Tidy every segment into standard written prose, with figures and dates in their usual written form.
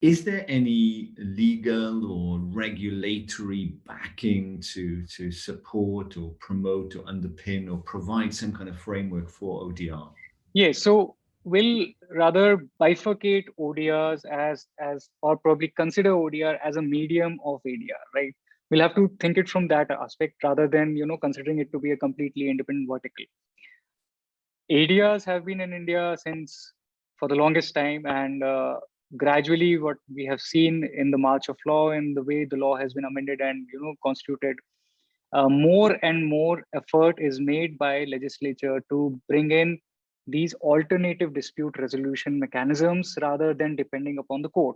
Is there any legal or regulatory backing to support or promote or underpin or provide some kind of framework for ODR? Yes, so we'll rather bifurcate ODRs as or probably consider ODR as a medium of ADR, right? We'll have to think it from that aspect rather than considering it to be a completely independent vertical. ADRs have been in India since for the longest time, and gradually, what we have seen in the march of law and the way the law has been amended and constituted, more and more effort is made by legislature to bring in these alternative dispute resolution mechanisms rather than depending upon the court.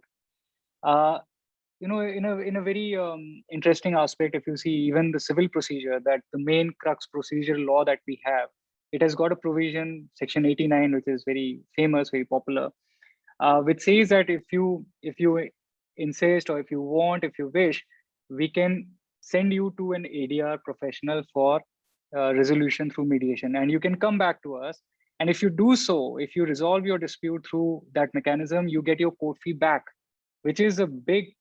Uh, in a very interesting aspect, if you see even the civil procedure, that the main crux procedure law that we have, it has got a provision, Section 89, which is very famous, very popular, which says that if you insist or if you want, if you wish, we can send you to an ADR professional for resolution through mediation, and you can come back to us. And if you do so, if you resolve your dispute through that mechanism, you get your court fee back, which is a big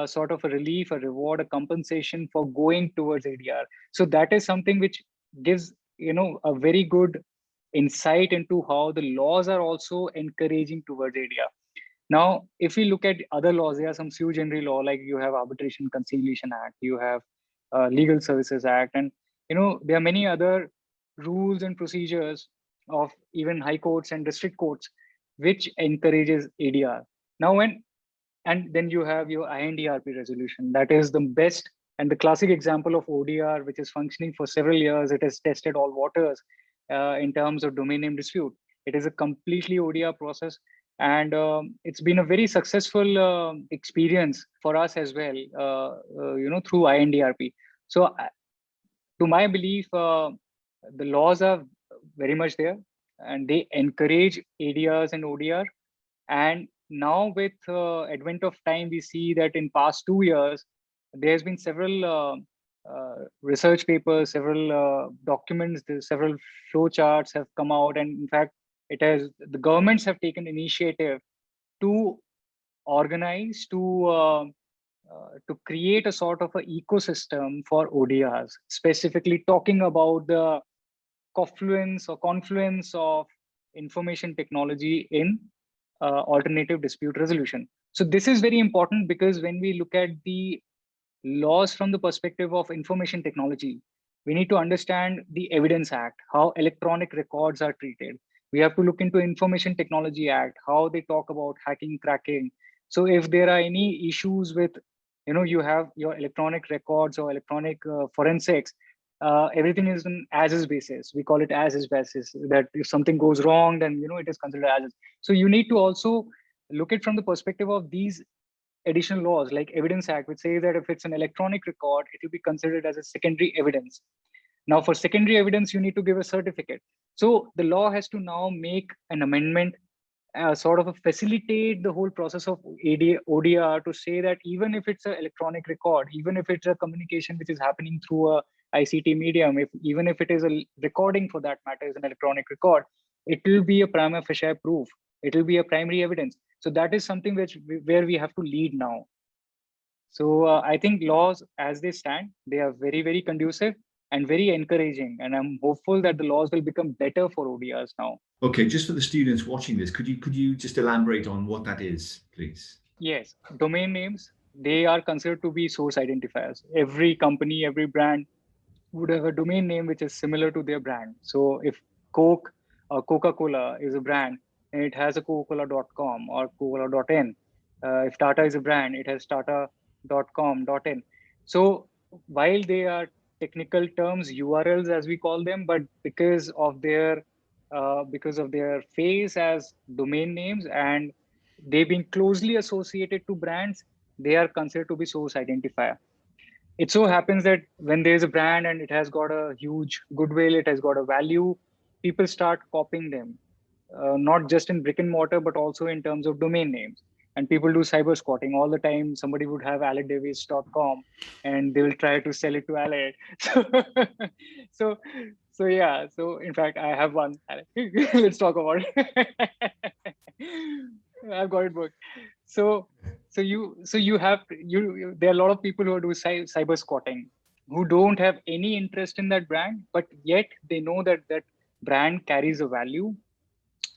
sort of a relief, a reward, a compensation for going towards ADR. So that is something which gives a very good insight into how the laws are also encouraging towards ADR. Now, if we look at other laws, there are some sui generis law, like you have Arbitration Conciliation Act, you have Legal Services Act, and there are many other rules and procedures of even high courts and district courts which encourages ADR. Now, and then you have your INDRP resolution. That is the best and the classic example of ODR, which is functioning for several years. It has tested all waters in terms of domain name dispute. It is a completely ODR process, and it's been a very successful experience for us as well. Through INDRP. So, to my belief, the laws are very much there, and they encourage ADRs and ODR. And now with advent of time, we see that in past 2 years, there's been several research papers, several documents, several flow charts have come out. And in fact, the governments have taken initiative to organize, to create a sort of an ecosystem for ODRs, specifically talking about the confluence of information technology in alternative dispute resolution. So this is very important because when we look at the laws from the perspective of information technology, we need to understand the Evidence Act, how electronic records are treated. We have to look into Information Technology Act, how they talk about hacking, cracking. So if there are any issues with, you have your electronic records or electronic forensics, everything is an as is basis. We call it as is basis, that if something goes wrong, then it is considered as is. So you need to also look at from the perspective of these additional laws like Evidence Act, which says that if it's an electronic record, it will be considered as a secondary evidence. Now, for secondary evidence, you need to give a certificate. So the law has to now make an amendment, sort of facilitate the whole process of ODR, to say that even if it's an electronic record, even if it's a communication which is happening through a ICT medium, even if it is a recording for that matter is an electronic record, it will be a prima facie proof. It will be a primary evidence. So that is something where we have to lead now. So I think laws as they stand, they are very, very conducive and very encouraging. And I'm hopeful that the laws will become better for ODRs now. Okay, just for the students watching this, could you just elaborate on what that is, please? Yes, domain names, they are considered to be source identifiers. Every company, every brand would have a domain name which is similar to their brand. So if Coke or Coca-Cola is a brand and it has a Coca-Cola.com or Coca-Cola.in, if Tata is a brand, it has Tata.com.in. So while they are technical terms, URLs as we call them, but because of their face as domain names and they being closely associated to brands, they are considered to be source identifier. It so happens that when there's a brand and it has got a huge goodwill, it has got a value, people start copying them, not just in brick and mortar, but also in terms of domain names. And people do cyber squatting all the time. Somebody would have alecdavis.com and they will try to sell it to Alec. So, so yeah. So in fact, I have one. Let's talk about it. I've got it both. So you have there are a lot of people who do cyber squatting who don't have any interest in that brand, but yet they know that that brand carries a value.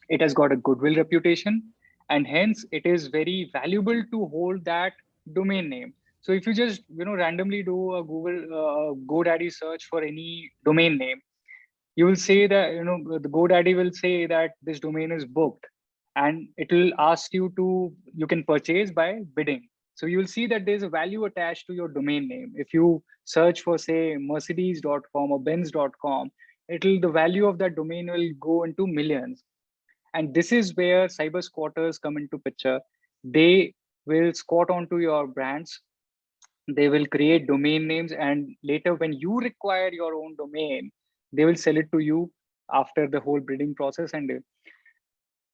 It has got a goodwill reputation, and hence it is very valuable to hold that domain name. So if you just randomly do a Google GoDaddy search for any domain name, you will say that the GoDaddy will say that this domain is booked, and it will ask you to you can purchase by bidding. So you will see that there's a value attached to your domain name. If you search for say mercedes.com or benz.com, it'll the value of that domain will go into millions. And this is where cyber squatters come into picture. They will squat onto your brands, they will create domain names, and later when you require your own domain, they will sell it to you after the whole bidding process. And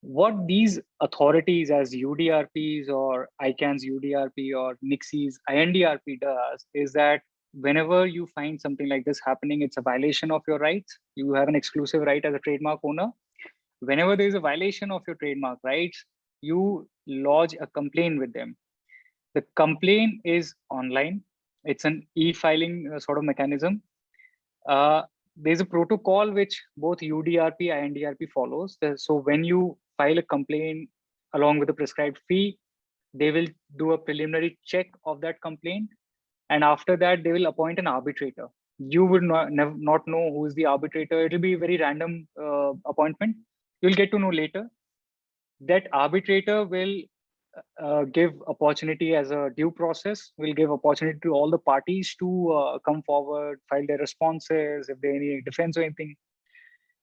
what these authorities as UDRPs or ICANN's UDRP or NICSI's INDRP does is that whenever you find something like this happening, it's a violation of your rights. You have an exclusive right as a trademark owner. Whenever there is a violation of your trademark rights, you lodge a complaint with them. The complaint is online. It's an e-filing sort of mechanism. There's a protocol which both UDRP and INDRP follows. So when you file a complaint along with a prescribed fee, they will do a preliminary check of that complaint. And after that, they will appoint an arbitrator. You would not know who is the arbitrator. It will be a very random appointment. You'll get to know later. That arbitrator will give opportunity as a due process, will give opportunity to all the parties to come forward, file their responses, if there any defense or anything.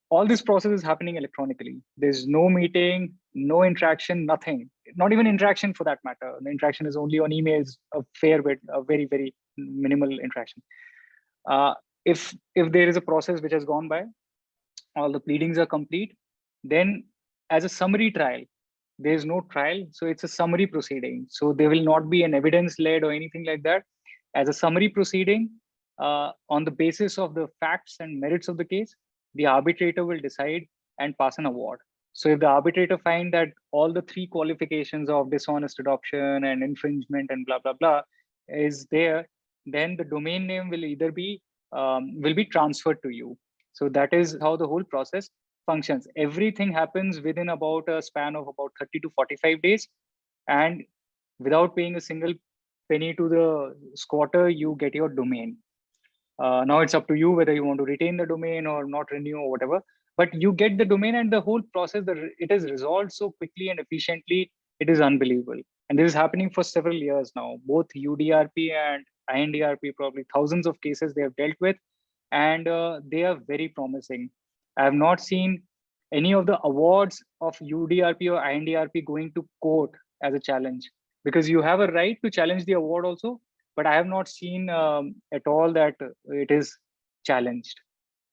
All this process is happening electronically. There's no meeting, no interaction, nothing. Not even interaction for that matter. The interaction is only on emails, a fair bit, a very, very minimal interaction. If there is a process which has gone by, all the pleadings are complete, then as a summary trial, there's no trial, so it's a summary proceeding. So there will not be an evidence led or anything like that. As a summary proceeding, on the basis of the facts and merits of the case, the arbitrator will decide and pass an award. So if the arbitrator find that all the three qualifications of dishonest adoption and infringement and blah blah blah is there, then the domain name will either be transferred to you. So that is how the whole process functions. Everything happens within about a span of about 30 to 45 days, and without paying a single penny to the squatter, you get your domain. Now it's up to you whether you want to retain the domain or not renew or whatever, but you get the domain, and the whole process, it is resolved so quickly and efficiently. It is unbelievable. And this is happening for several years now. Both UDRP and INDRP, probably thousands of cases they have dealt with, and they are very promising. I have not seen any of the awards of UDRP or INDRP going to court as a challenge, because you have a right to challenge the award also, but I have not seen at all that it is challenged.